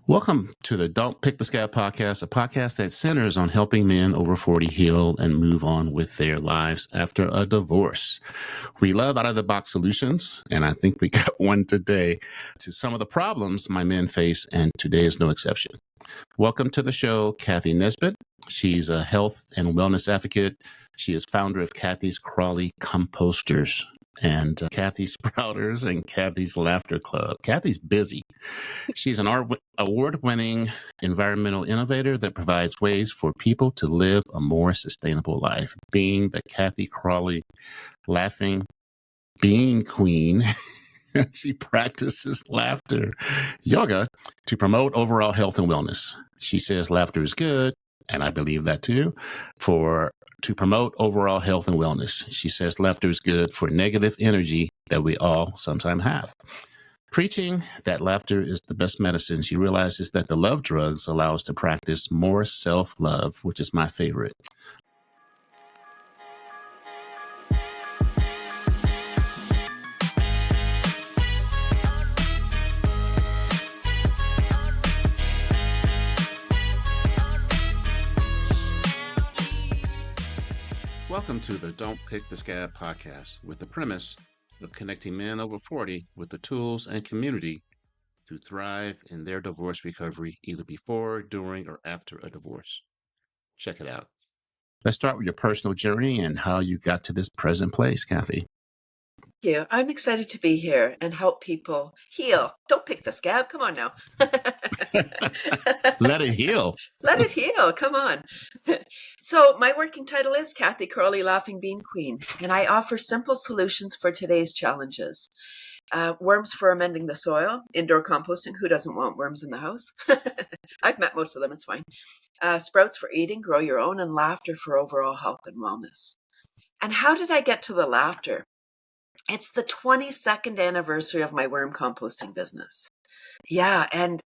Welcome to the Don't Pick the Scat podcast, a podcast that centers on helping men over 40 heal and move on with their lives after a divorce. We love out-of-the-box solutions, and I think we got one today to some of the problems my men face, and today is no exception. Welcome to the show, Cathy Nesbitt. She's a health and wellness advocate. She is founder of Cathy's Crawley Composters and Cathy's Sprouters and Cathy's Laughter Club. Cathy's busy. She's an award-winning environmental innovator that provides ways for people to live a more sustainable life. Being the Cathy Crawley Laughing Bean Queen, she practices laughter yoga to promote overall health and wellness. She says laughter is good, and I believe that too, to promote overall health and wellness. She says laughter is good for negative energy that we all sometimes have. Preaching that laughter is the best medicine, she realizes that the love drugs allow us to practice more self-love, which is my favorite. Welcome to the Don't Pick the Scat podcast, with the premise of connecting men over 40 with the tools and community to thrive in their divorce recovery, either before, during, or after a divorce. Check it out. Let's start with your personal journey and how you got to this present place, Cathy. Yeah, I'm excited to be here and help people heal. Don't pick the scab. Come on now. Let it heal. Let it heal. Come on. So my working title is Cathy Crawley Laughing Bean Queen, and I offer simple solutions for today's challenges. Worms for amending the soil, indoor composting. Who doesn't want worms in the house? I've met most of them. It's fine. Sprouts for eating, grow your own, and laughter for overall health and wellness. And how did I get to the laughter? It's the 22nd anniversary of my worm composting business. Yeah, and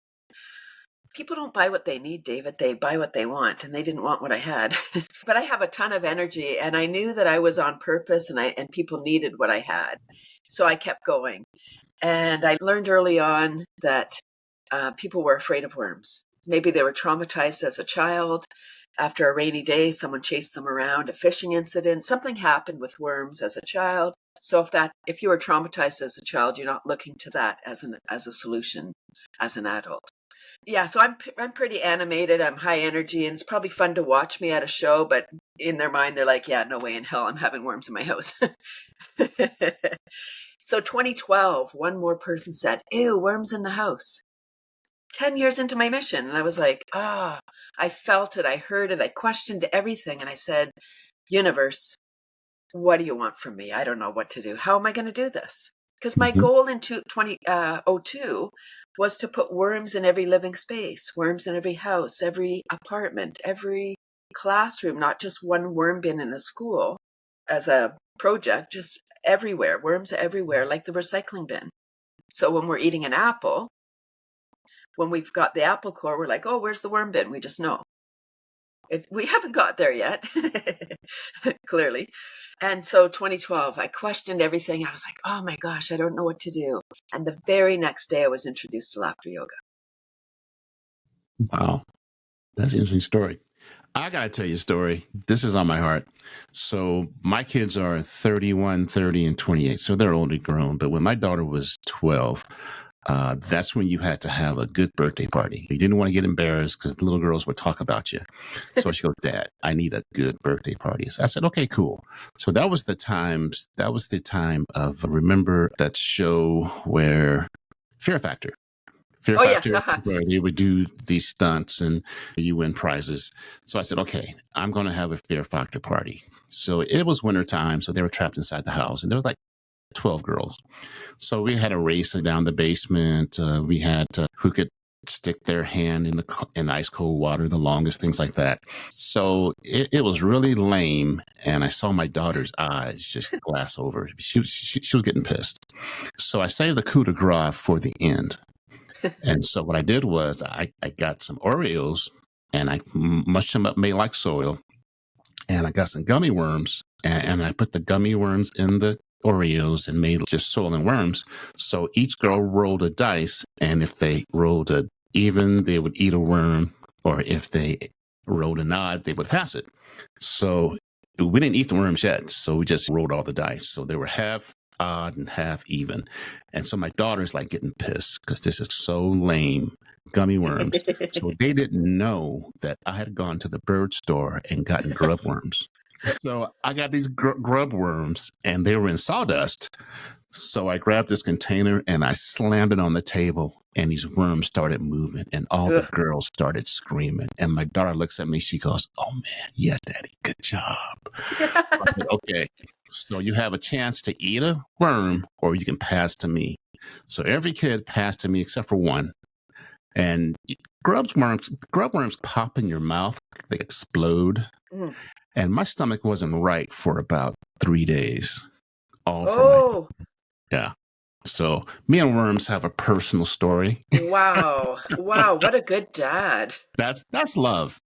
people don't buy what they need, David. They buy what they want, and they didn't want what I had. But I have a ton of energy, and I knew that I was on purpose, and people needed what I had. So I kept going. And I learned early on that people were afraid of worms. Maybe they were traumatized as a child. After a rainy day, someone chased them around, a fishing incident, something happened with worms as a child. So if you were traumatized as a child, you're not looking to that as a solution as an adult. Yeah, so I'm pretty animated. I'm high energy, and it's probably fun to watch me at a show. But in their mind, they're like, "Yeah, no way in hell, I'm having worms in my house." So 2012, one more person said, "Ew, worms in the house." 10 years into my mission, and I was like, I felt it, I heard it, I questioned everything, and I said, universe, what do you want from me? I don't know what to do. How am I going to do this? Because my goal in 2002 was to put worms in every living space, worms in every house, every apartment, every classroom, not just one worm bin in a school as a project, just everywhere, worms everywhere, like the recycling bin. So when we're eating an apple, when we've got the apple core, we're like, oh, where's the worm bin? We just know. We haven't got there yet, clearly. And so 2012, I questioned everything. I was like, oh my gosh, I don't know what to do. And the very next day, I was introduced to laughter yoga. Wow. That's an interesting story. I got to tell you a story. This is on my heart. So my kids are 31, 30, and 28. So they're older grown. But when my daughter was 12, that's when you had to have a good birthday party. You didn't want to get embarrassed because the little girls would talk about you. So she goes, Dad, I need a good birthday party. So I said, okay, cool. So that was the time of, remember that show where Fear Factor. Yes. Where they would do these stunts and you win prizes. So I said, okay, I'm going to have a Fear Factor party. So it was wintertime. So they were trapped inside the house, and there was like 12 girls. So we had a race down the basement. We had who could stick their hand in ice cold water the longest, things like that. So it was really lame. And I saw my daughter's eyes just glass over. She was getting pissed. So I saved the coup de grace for the end. And so what I did was I got some Oreos and I mushed them up, made like soil. And I got some gummy worms and I put the gummy worms in the Oreos and made just soil and worms. So each girl rolled a dice, and if they rolled a even they would eat a worm, or if they rolled an odd, they would pass it. So we didn't eat the worms yet. So we just rolled all the dice. So they were half odd and half even. And so my daughter's like getting pissed because this is so lame. Gummy worms. So they didn't know that I had gone to the bird store and gotten grub worms. So I got these grub worms and they were in sawdust. So I grabbed this container and I slammed it on the table, and these worms started moving, and all the girls started screaming. And my daughter looks at me. She goes, "Oh man, yeah, Daddy, good job." I said, "Okay, so you have a chance to eat a worm, or you can pass to me." So every kid passed to me except for one. And grub worms pop in your mouth; they explode. Mm. And my stomach wasn't right for about 3 days. All for my yeah. So me and worms have a personal story. Wow. Wow. What a good dad. That's love.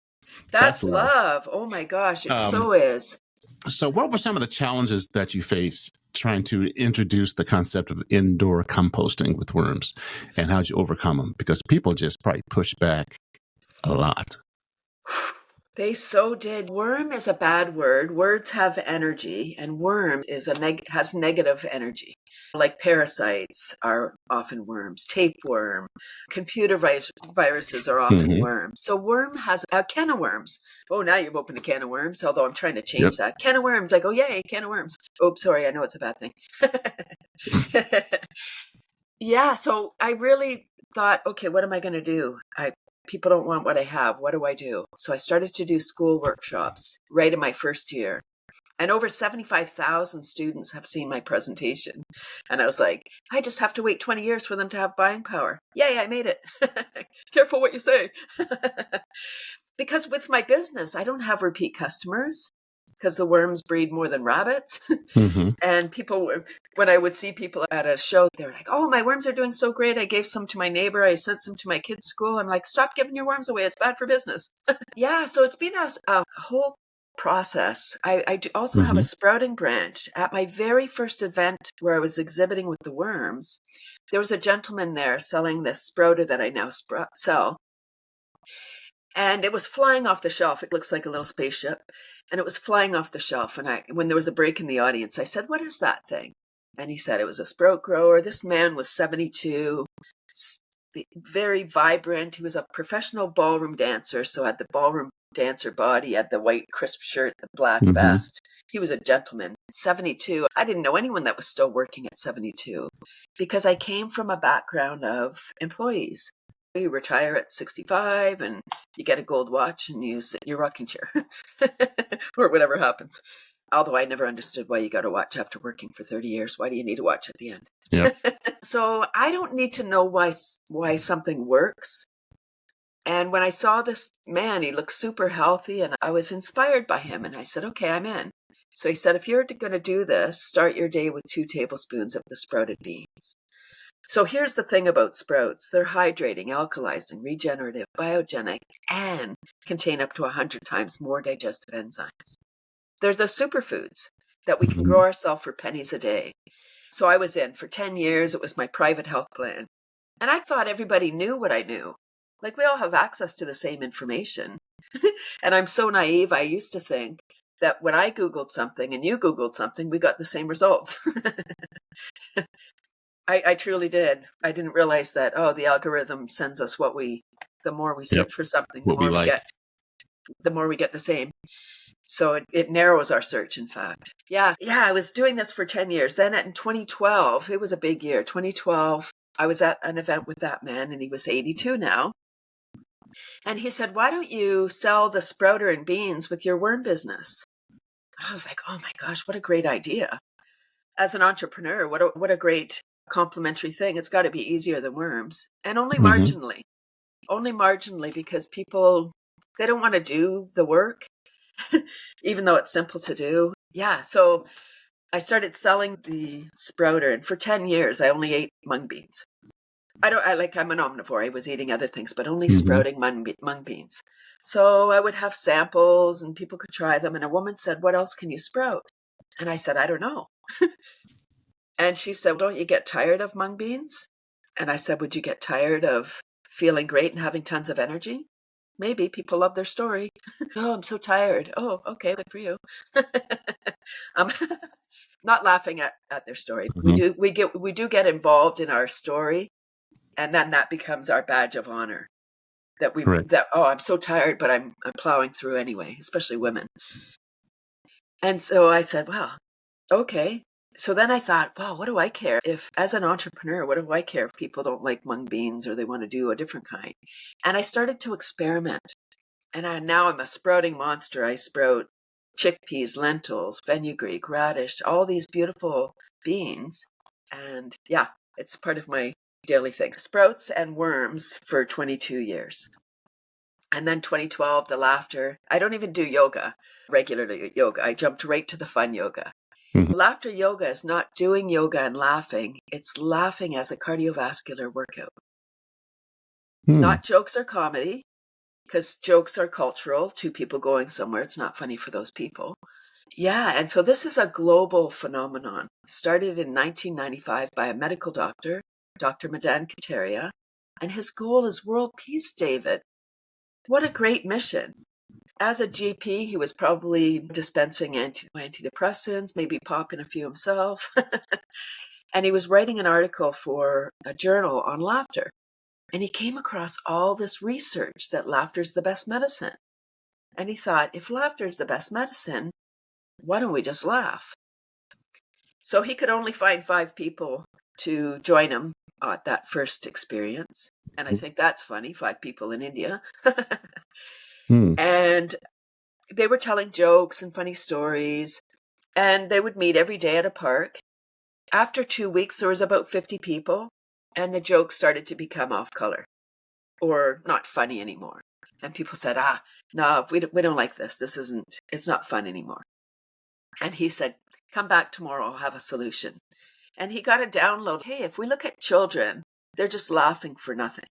That's love. Oh my gosh. It so is. So what were some of the challenges that you faced trying to introduce the concept of indoor composting with worms, and how'd you overcome them? Because people just probably push back a lot. They so did. Worm is a bad word. Words have energy, and worm is has negative energy. Like parasites are often worms, tapeworm, computer viruses are often worms. So worm has a can of worms. Oh, now you've opened a can of worms, although I'm trying to change that. Can of worms. I go, yay, can of worms. Oh, sorry, I know it's a bad thing. Yeah, so I really thought, okay, what am I going to do? People don't want what I have. What do I do? So I started to do school workshops right in my first year. And over 75,000 students have seen my presentation. And I was like, I just have to wait 20 years for them to have buying power. Yay, I made it. Careful what you say. Because with my business, I don't have repeat customers because the worms breed more than rabbits. And people, when I would see people at a show, they were like, oh, my worms are doing so great. I gave some to my neighbor. I sent some to my kids' school. I'm like, stop giving your worms away. It's bad for business. Yeah. So it's been a whole process. I also have a sprouting branch. At my very first event where I was exhibiting with the worms, there was a gentleman there selling this sprouter that I now sell. And it was flying off the shelf. It looks like a little spaceship. And it was flying off the shelf. And when there was a break in the audience, I said, what is that thing? And he said it was a sprout grower. This man was 72, very vibrant. He was a professional ballroom dancer. So had the ballroom dancer body, had the white crisp shirt, the black vest. He was a gentleman. 72. I didn't know anyone that was still working at 72 because I came from a background of employees. You retire at 65 and you get a gold watch and you sit in your rocking chair or whatever happens. Although I never understood why you got a watch after working for 30 years. Why do you need a watch at the end? Yep. So I don't need to know why something works. And when I saw this man, he looked super healthy and I was inspired by him. And I said, okay, I'm in. So he said, if you're going to do this, start your day with 2 tablespoons of the sprouted beans. So here's the thing about sprouts. They're hydrating, alkalizing, regenerative, biogenic, and contain up to 100 times more digestive enzymes. They're the superfoods that we can grow ourselves for pennies a day. So I was in for 10 years. It was my private health plan. And I thought everybody knew what I knew. Like we all have access to the same information. And I'm so naive. I used to think that when I Googled something and you Googled something, we got the same results. I truly did. I didn't realize that, the algorithm sends us the more we search for something, the more we get the same. So it narrows our search, in fact. Yeah, I was doing this for 10 years. Then in 2012, it was a big year. 2012, I was at an event with that man and he was 82 now. And he said, why don't you sell the sprouter and beans with your worm business? I was like, oh my gosh, what a great idea. As an entrepreneur, what a great complementary thing. It's got to be easier than worms, and only marginally because people, they don't want to do the work, even though it's simple to do. Yeah. So I started selling the sprouter, and for 10 years, I only ate mung beans. I'm an omnivore. I was eating other things, but only sprouting mung beans. So I would have samples and people could try them. And a woman said, what else can you sprout? And I said, I don't know. And she said, don't you get tired of mung beans? And I said, would you get tired of feeling great and having tons of energy? Maybe people love their story. Oh, I'm so tired. Oh, okay, good for you. I'm not laughing at their story. Mm-hmm. We do get involved in our story, and then that becomes our badge of honor. Correct. Oh, I'm so tired, but I'm plowing through anyway, especially women. And so I said, well, okay. So then I thought, wow, what do I care if, as an entrepreneur, what do I care if people don't like mung beans or they want to do a different kind? And I started to experiment. And now I'm a sprouting monster. I sprout chickpeas, lentils, fenugreek, radish, all these beautiful beans. And yeah, it's part of my daily thing. Sprouts and worms for 22 years. And then 2012, the laughter. I don't even do yoga, regular yoga. I jumped right to the fun yoga. Mm-hmm. Laughter yoga is not doing yoga and laughing. It's laughing as a cardiovascular workout. Hmm. Not jokes or comedy, because jokes are cultural. Two people going somewhere, it's not funny for those people. Yeah, and so this is a global phenomenon. Started in 1995 by a medical doctor, Dr. Madan Kataria, and his goal is world peace, David. What a great mission. As a GP, he was probably dispensing antidepressants, maybe popping a few himself. And he was writing an article for a journal on laughter. And he came across all this research that laughter is the best medicine. And he thought, if laughter is the best medicine, why don't we just laugh? So he could only find 5 people to join him at that first experience. And I think that's funny, 5 people in India. Hmm. And they were telling jokes and funny stories. And they would meet every day at a park. After 2 weeks, there was about 50 people. And the jokes started to become off color or not funny anymore. And people said, no, we don't like this. It's not fun anymore. And he said, come back tomorrow, I'll have a solution. And he got a download. Hey, if we look at children, they're just laughing for nothing.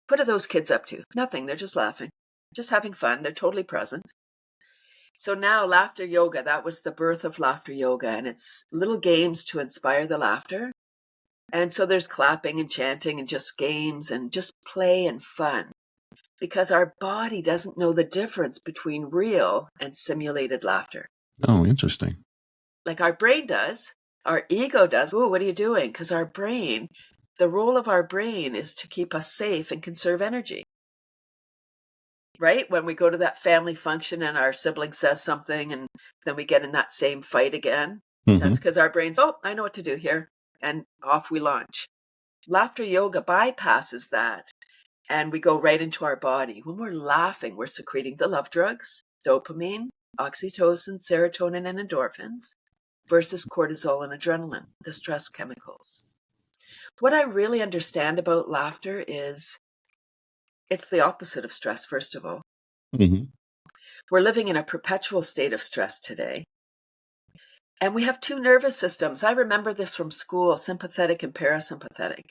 What are those kids up to? Nothing. They're just laughing, just having fun. They're totally present. So now laughter yoga, that was the birth of laughter yoga. And it's little games to inspire the laughter. And so there's clapping and chanting and just games and just play and fun. Because our body doesn't know the difference between real and simulated laughter. Oh, interesting. Like our brain does, our ego does. Oh, what are you doing? Because our brain, the role of our brain is to keep us safe and conserve energy. Right? When we go to that family function and our sibling says something and then we get in that same fight again, that's because our brain's, oh, I know what to do here. And off we launch. Laughter yoga bypasses that. And we go right into our body. When we're laughing, we're secreting the love drugs, dopamine, oxytocin, serotonin, and endorphins, versus cortisol and adrenaline, the stress chemicals. What I really understand about laughter is it's the opposite of stress, first of all. Mm-hmm. We're living in a perpetual state of stress today. And we have 2 nervous systems. I remember this from school, sympathetic and parasympathetic.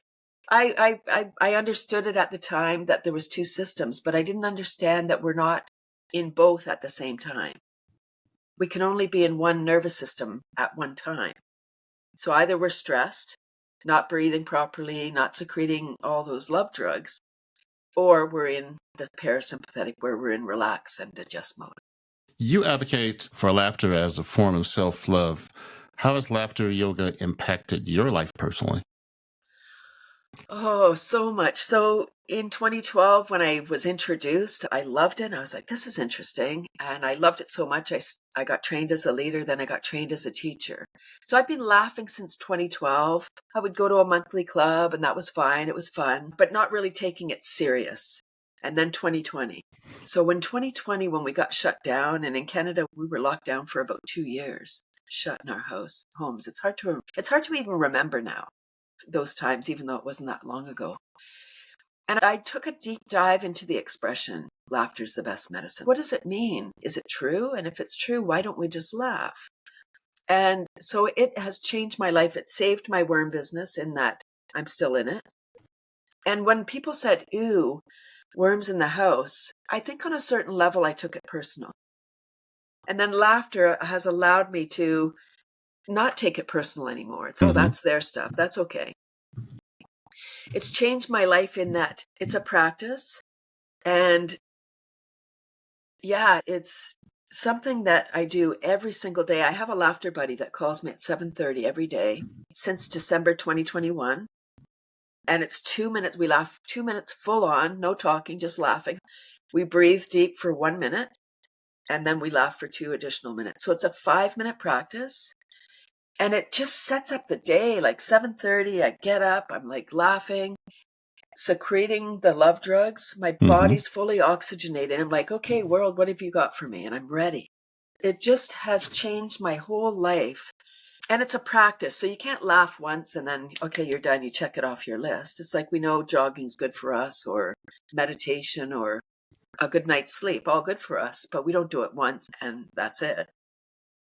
I understood it at the time that there was 2 systems, but I didn't understand that we're not in both at the same time. We can only be in one nervous system at one time. So either we're stressed, not breathing properly, not secreting all those love drugs, or we're in the parasympathetic where we're in relax and digest mode. You advocate for laughter as a form of self-love. How has laughter yoga impacted your life personally? Oh, so much. So in 2012, when I was introduced, I loved it. I was like, this is interesting. And I loved it so much. I got trained as a leader, then I got trained as a teacher. So I've been laughing since 2012. I would go to a monthly club and that was fine. It was fun, but not really taking it serious. And then 2020. So when 2020, when we got shut down, and in Canada, we were locked down for about 2 years, shut in our homes. It's hard to even remember now those times, even though it wasn't that long ago. And I took a deep dive into the expression, laughter's the best medicine. What does it mean? Is it true? And if it's true, why don't we just laugh? And so it has changed my life. It saved my worm business in that I'm still in it. And when people said, ooh, worms in the house, I think on a certain level, I took it personal. And then laughter has allowed me to not take it personal anymore. It's, oh, that's their stuff. That's okay. It's changed my life in that it's a practice. And yeah, it's something that I do every single day. I have a laughter buddy that calls me at 7:30 every day since December 2021. And it's 2 minutes. We laugh 2 minutes full on, no talking, just laughing. We breathe deep for 1 minute, and then we laugh for 2 additional minutes. So it's a 5-minute practice. And it just sets up the day. Like 7:30, I get up, I'm like laughing, secreting the love drugs. My body's fully oxygenated. I'm like, okay, world, what have you got for me? And I'm ready. It just has changed my whole life. And it's a practice. So you can't laugh once and then, okay, you're done. You check it off your list. It's like we know jogging's good for us, or meditation, or a good night's sleep, all good for us. But we don't do it once and that's it.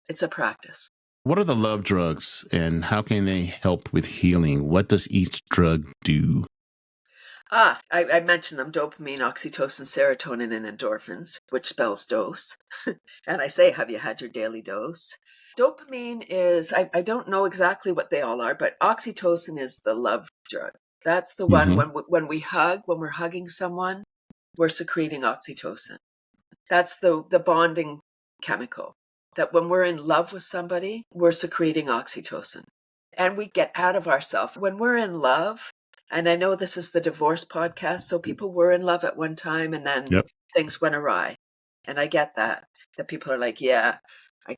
It's a practice. What are the love drugs and how can they help with healing? What does each drug do? I mentioned them: dopamine, oxytocin, serotonin, and endorphins, which spells dose. And I say, have you had your daily dose? Dopamine is, I don't know exactly what they all are, but oxytocin is the love drug. That's the one when we hug, when we're hugging someone, we're secreting oxytocin. That's the bonding chemical. That when we're in love with somebody, we're secreting oxytocin. And we get out of ourselves. When we're in love, and I know this is the divorce podcast, so people were in love at one time and then things went awry. And I get that people are like, yeah, I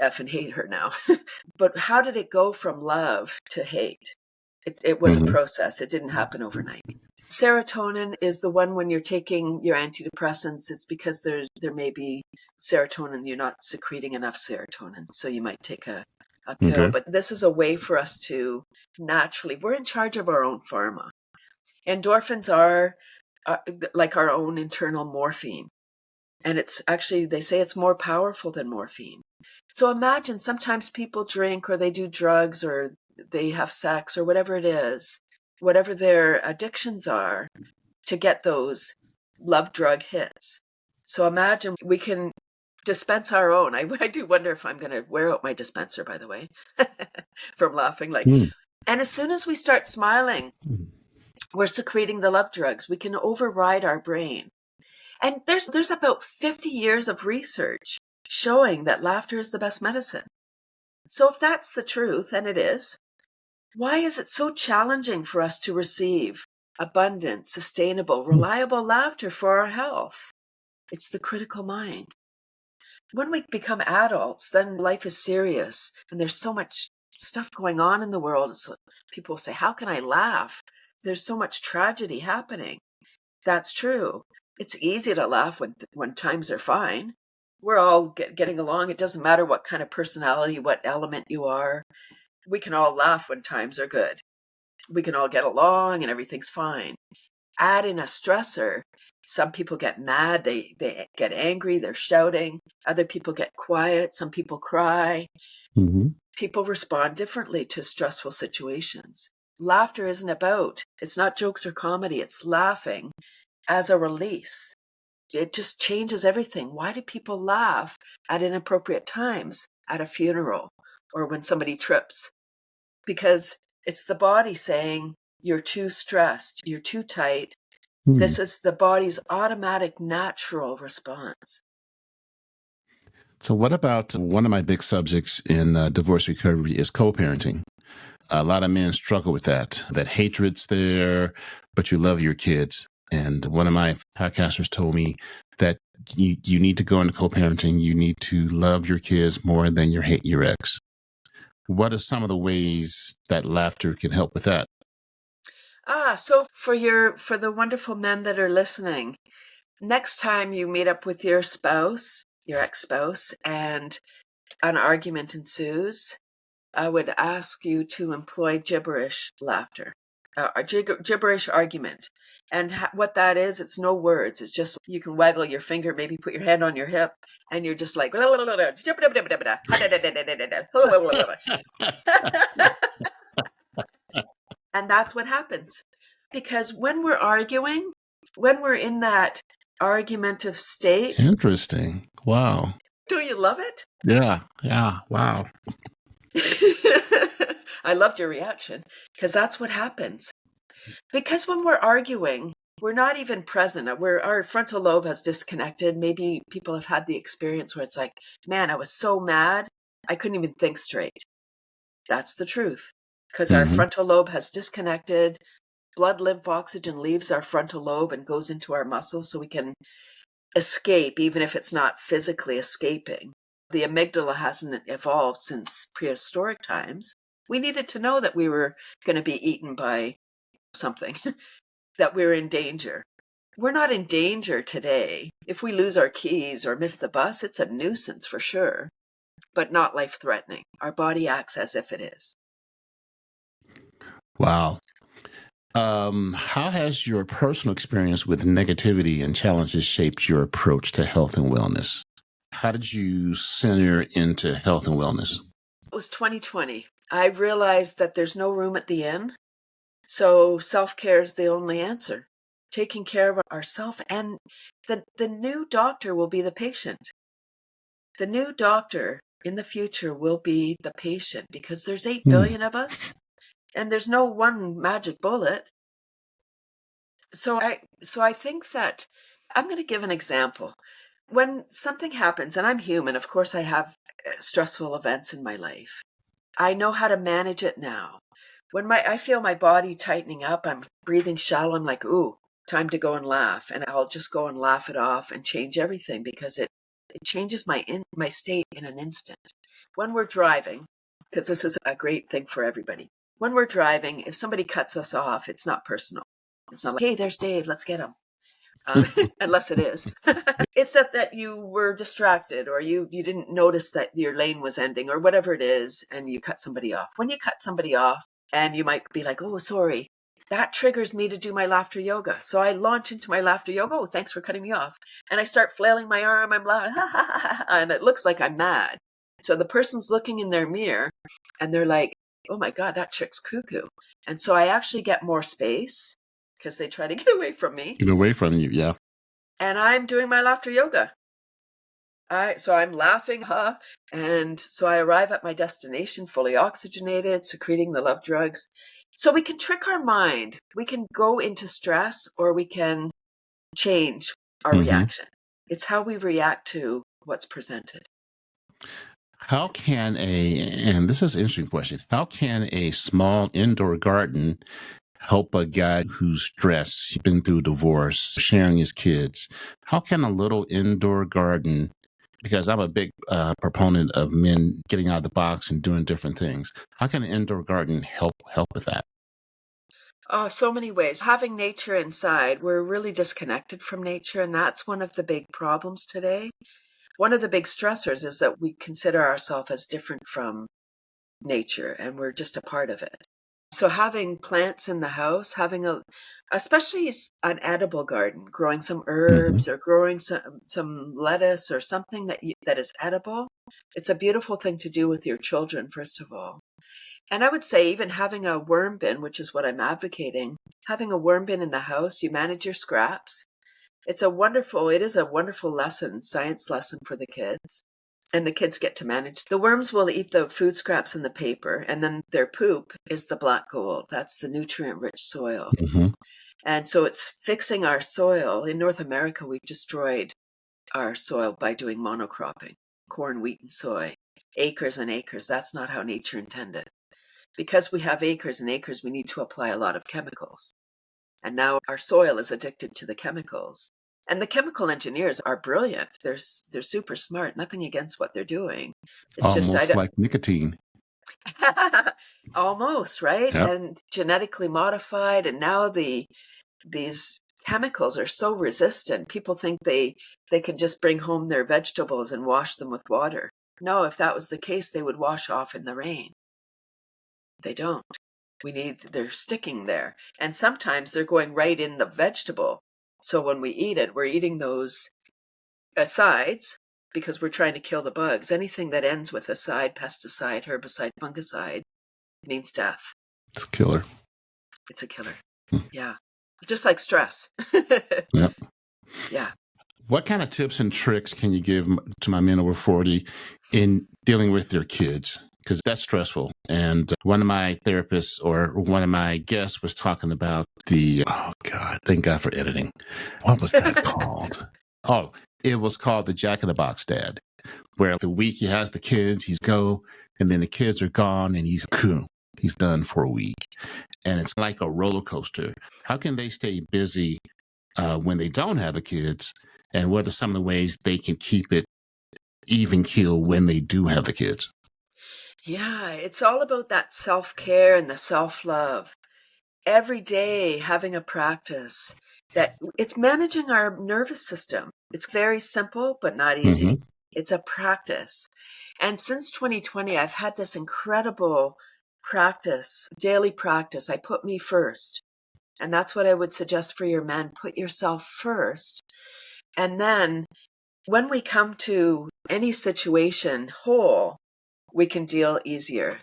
effing hate her now. But how did it go from love to hate? It was a process. It didn't happen overnight. Serotonin is the one when you're taking your antidepressants. It's because there may be serotonin. You're not secreting enough serotonin. So you might take a pill. Okay. But this is a way for us to naturally, we're in charge of our own pharma. Endorphins are like our own internal morphine. And it's actually, they say it's more powerful than morphine. So imagine sometimes people drink or they do drugs or they have sex or whatever it is, whatever their addictions are, to get those love drug hits. So imagine we can dispense our own. I do wonder if I'm going to wear out my dispenser, by the way, from laughing. And as soon as we start smiling, we're secreting the love drugs. We can override our brain. And there's about 50 years of research showing that laughter is the best medicine. So if that's the truth, and it is, why is it so challenging for us to receive abundant, sustainable, reliable laughter for our health? It's the critical mind. When we become adults, then life is serious and there's so much stuff going on in the world. People say, how can I laugh? There's so much tragedy happening. That's true. It's easy to laugh when times are fine. We're all getting along. It doesn't matter what kind of personality, what element you are. We can all laugh when times are good. We can all get along and everything's fine. Add in a stressor. Some people get mad, they get angry, they're shouting. Other people get quiet, some people cry. People respond differently to stressful situations. Laughter it's not jokes or comedy, it's laughing as a release. It just changes everything. Why do people laugh at inappropriate times, at a funeral, or when somebody trips? Because it's the body saying, you're too stressed, you're too tight. This is the body's automatic, natural response. So what about one of my big subjects in divorce recovery is co-parenting. A lot of men struggle with that hatred's there, but you love your kids. And one of my podcasters told me that you need to go into co-parenting. You need to love your kids more than you hate your ex. What are some of the ways that laughter can help with that? So for the wonderful men that are listening, next time you meet up with your spouse, your ex-spouse, and an argument ensues, I would ask you to employ gibberish laughter, a gibberish argument. And what that is, it's no words. It's just, you can waggle your finger, maybe put your hand on your hip, and you're just like, and that's what happens. Because when we're arguing, when we're in that argumentative state. Interesting. Wow. Do you love it? Yeah. Wow. I loved your reaction, because that's what happens. Because when we're arguing, we're not even present. Our frontal lobe has disconnected. Maybe people have had the experience where it's like, man, I was so mad, I couldn't even think straight. That's the truth. Because our frontal lobe has disconnected. Blood, lymph, oxygen leaves our frontal lobe and goes into our muscles so we can escape, even if it's not physically escaping. The amygdala hasn't evolved since prehistoric times. We needed to know that we were going to be eaten by something, that we're in danger. We're not in danger today. If we lose our keys or miss the bus, it's a nuisance for sure, but not life-threatening. Our body acts as if it is. Wow. How has your personal experience with negativity and challenges shaped your approach to health and wellness? How did you center into health and wellness? It was 2020. I realized that there's no room at the inn, so self-care is the only answer. Taking care of ourselves, and the new doctor will be the patient. The new doctor in the future will be the patient, because there's 8 billion of us, and there's no one magic bullet. So I think that I'm going to give an example. When something happens, and I'm human, of course I have stressful events in my life. I know how to manage it now. When I feel my body tightening up, I'm breathing shallow, I'm like, ooh, time to go and laugh. And I'll just go and laugh it off and change everything, because it changes my state in an instant. When we're driving, because this is a great thing for everybody. When we're driving, if somebody cuts us off, it's not personal. It's not like, hey, there's Dave, let's get him. Unless it is. It's that you were distracted, or you didn't notice that your lane was ending, or whatever it is, and you cut somebody off. When you cut somebody off, and you might be like, oh, sorry, that triggers me to do my laughter yoga. So I launch into my laughter yoga. Oh, thanks for cutting me off. And I start flailing my arm. I'm laughing, and it looks like I'm mad. So the person's looking in their mirror, and they're like, oh my God, that chick's cuckoo. And so I actually get more space, because they try to get away from me. Get away from you, yeah. And I'm doing my laughter yoga. So I'm laughing, and so I arrive at my destination fully oxygenated, secreting the love drugs. So we can trick our mind. We can go into stress, or we can change our reaction. It's how we react to what's presented. How can and this is an interesting question, how can a small indoor garden help a guy who's stressed, been through divorce, sharing his kids? How can a little indoor garden, because I'm a big proponent of men getting out of the box and doing different things, how can an indoor garden help with that? Oh, so many ways. Having nature inside, we're really disconnected from nature, and that's one of the big problems today. One of the big stressors is that we consider ourselves as different from nature, and we're just a part of it. So having plants in the house, especially an edible garden, growing some herbs or growing some lettuce or something that is edible, it's a beautiful thing to do with your children, first of all. And I would say even having a worm bin, which is what I'm advocating, having a worm bin in the house, you manage your scraps. It is a wonderful lesson, science lesson for the kids. And the kids get to manage. The worms will eat the food scraps and the paper, and then their poop is the black gold. That's the nutrient-rich soil. And so it's fixing our soil. In North America, we've destroyed our soil by doing monocropping, corn, wheat, and soy. Acres and acres. That's not how nature intended. Because we have acres and acres, we need to apply a lot of chemicals. And now our soil is addicted to the chemicals. And the chemical engineers are brilliant. They're super smart. Nothing against what they're doing. It's almost like nicotine. Almost, right? Yep. And genetically modified. And now these chemicals are so resistant. People think they can just bring home their vegetables and wash them with water. No, if that was the case, they would wash off in the rain. They don't. They're sticking there. And sometimes they're going right in the vegetable. So when we eat it, we're eating those asides because we're trying to kill the bugs. Anything that ends with aside, pesticide, herbicide, fungicide means death. It's a killer. It's a killer. Yeah. Just like stress. Yep. Yeah. What kind of tips and tricks can you give to my men over 40 in dealing with their kids? because that's stressful. And one of my therapists or one of my guests was talking about oh God, thank God for editing. What was that called? Oh, it was called the Jack in the Box Dad, where the week he has the kids, he's go, and then the kids are gone and he's done for a week. And it's like a roller coaster. How can they stay busy when they don't have the kids? And what are some of the ways they can keep it even keel when they do have the kids? Yeah, it's all about that self-care and the self-love. Every day having a practice that it's managing our nervous system. It's very simple, but not easy. Mm-hmm. It's a practice. And since 2020, I've had this incredible practice, daily practice. I put me first. And that's what I would suggest for your men. Put yourself first. And then when we come to any situation whole, we can deal easier.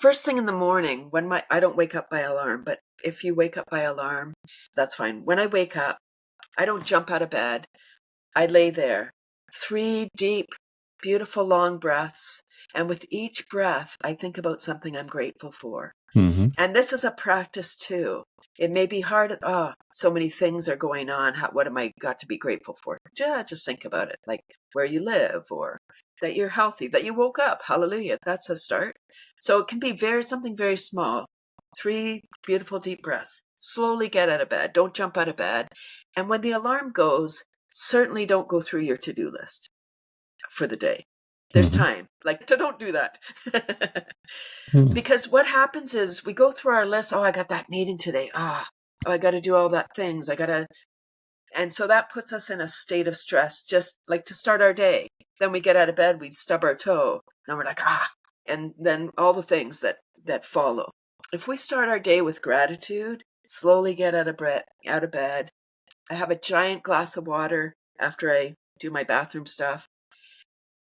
First thing in the morning, I don't wake up by alarm, but if you wake up by alarm, that's fine. When I wake up, I don't jump out of bed. I lay there, 3 deep, beautiful, long breaths. And with each breath, I think about something I'm grateful for. Mm-hmm. And this is a practice too. It may be hard. So many things are going on. What am I got to be grateful for? Yeah, just think about it. Like where you live, or that you're healthy, that you woke up. Hallelujah. That's a start. So it can be something very small. 3 beautiful deep breaths. Slowly get out of bed. Don't jump out of bed. And when the alarm goes, certainly don't go through your to-do list for the day. There's Mm-hmm. time. Don't do that. Mm-hmm. Because what happens is we go through our list. Oh, I got that meeting today. Oh, I got to do all that things. And so that puts us in a state of stress, just like to start our day. Then we get out of bed, we stub our toe. Then we're like, and then all the things that follow. If we start our day with gratitude, slowly get out of bed. I have a giant glass of water after I do my bathroom stuff.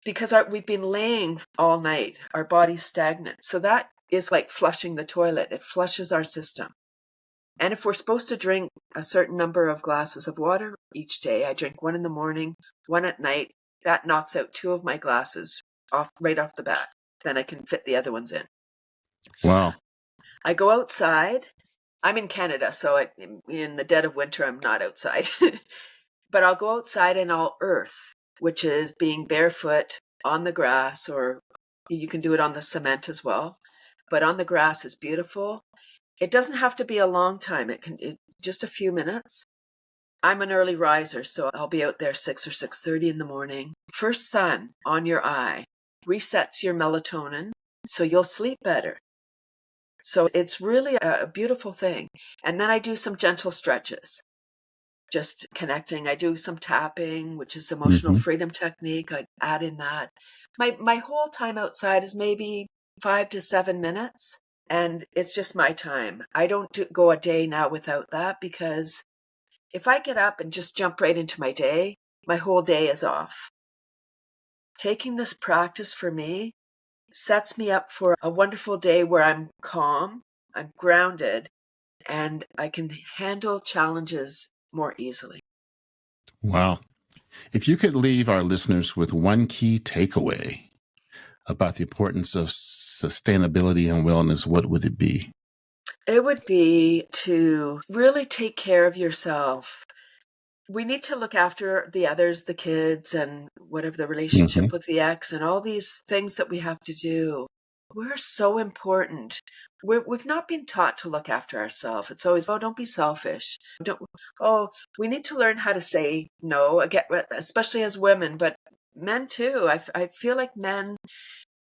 Because we've been laying all night, our body's stagnant. So that is like flushing the toilet. It flushes our system. And if we're supposed to drink a certain number of glasses of water each day, I drink 1 in the morning, 1 at night. That knocks out 2 of my glasses right off the bat. Then I can fit the other ones in. Wow. I go outside. I'm in Canada, so in the dead of winter, I'm not outside. But I'll go outside and I'll earth, which is being barefoot on the grass, or you can do it on the cement as well. But on the grass is beautiful. It doesn't have to be a long time. Just a few minutes. I'm an early riser, so I'll be out there 6 or 6:30 in the morning. First sun on your eye resets your melatonin, so you'll sleep better. So it's really a beautiful thing. And then I do some gentle stretches. Just connecting. I do some tapping, which is emotional Mm-hmm. freedom technique. I add in that. My whole time outside is maybe 5 to 7 minutes, and it's just my time. I don't go a day now without that, because if I get up and just jump right into my day, my whole day is off. Taking this practice for me sets me up for a wonderful day where I'm calm, I'm grounded, and I can handle challenges more easily. Wow. If you could leave our listeners with one key takeaway about the importance of sustainability and wellness, what would it be? It would be to really take care of yourself. We need to look after the others, the kids, and whatever the Mm-hmm. relationship with the ex, and all these things that we have to do. We're so important. We've not been taught to look after ourselves. It's always, oh, don't be selfish. We need to learn how to say no, again, especially as women, but men too. I feel like men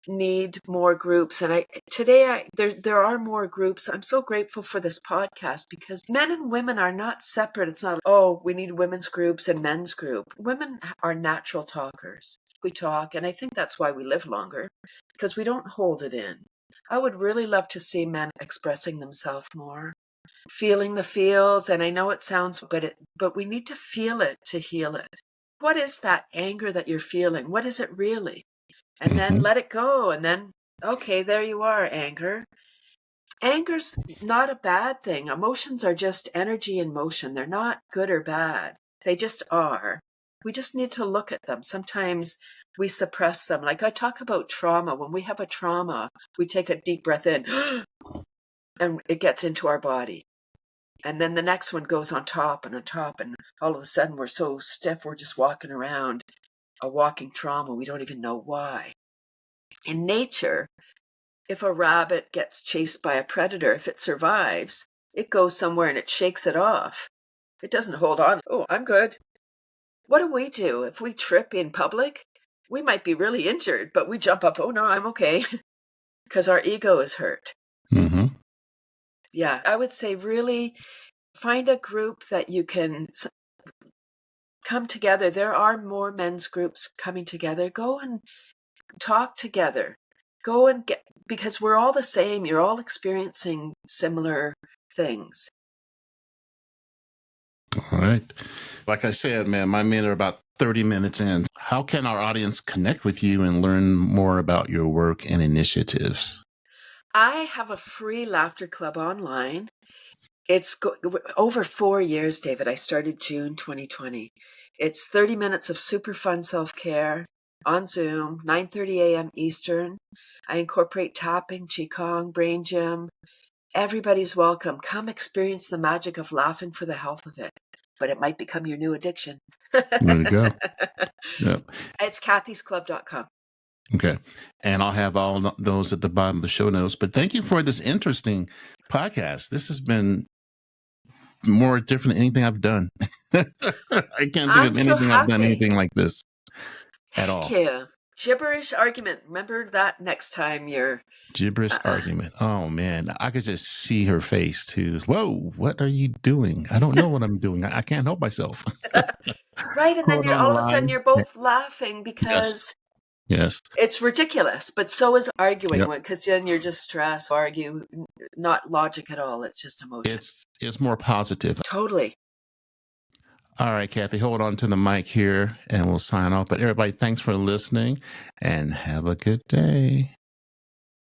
need more groups, and there are more groups. I'm so grateful for this podcast, because men and women are not separate. It's not, oh, we need women's groups and men's group. Women are natural talkers. We talk, and I think that's why we live longer, because we don't hold it in. I would really love to see men expressing themselves more, feeling the feels. And I know it sounds, but we need to feel it to heal it. What is that anger that you're feeling? What is it really? And then Mm-hmm. let it go. And then, okay, there you are, anger. Anger's not a bad thing. Emotions are just energy in motion. They're not good or bad. They just are. We just need to look at them. Sometimes we suppress them. Like I talk about trauma. When we have a trauma, we take a deep breath in and it gets into our body. And then the next one goes on top, and all of a sudden we're so stiff, we're just walking around a walking trauma. We don't even know why. In nature, if a rabbit gets chased by a predator, if it survives, it goes somewhere and it shakes it off. It doesn't hold on. Oh, I'm good. What do? If we trip in public, we might be really injured, but we jump up. Oh, no, I'm okay. Because our ego is hurt. Mm-hmm. Yeah, I would say really find a group that you can come together. There are more men's groups coming together. Go and talk together. Go and get, because we're all the same. You're all experiencing similar things. All right. Like I said, man, my men are about 30 minutes in. How can our audience connect with you and learn more about your work and initiatives? I have a free laughter club online. It's over 4 years, David. I started June 2020. It's 30 minutes of super fun self-care on Zoom, 9:30 a.m. Eastern. I incorporate tapping, Qigong, brain gym. Everybody's welcome. Come experience the magic of laughing for the health of it. But it might become your new addiction. There you go. Yep. It's kathysclub.com. Okay. And I'll have all those at the bottom of the show notes. But thank you for this interesting podcast. This has been more different than anything I've done. I can't think of anything I've done anything like this at all. Thank you. Gibberish argument. Remember that next time you're... Gibberish argument. Oh, man. I could just see her face, too. Whoa, what are you doing? I don't know what I'm doing. I can't help myself. Right, and then all of a sudden you're both laughing because... Yes. It's ridiculous, but so is arguing, because then you're just stressed, argue, not logic at all. It's just emotion. It's more positive. Totally. All right, Cathy, hold on to the mic here and we'll sign off. But everybody, thanks for listening and have a good day.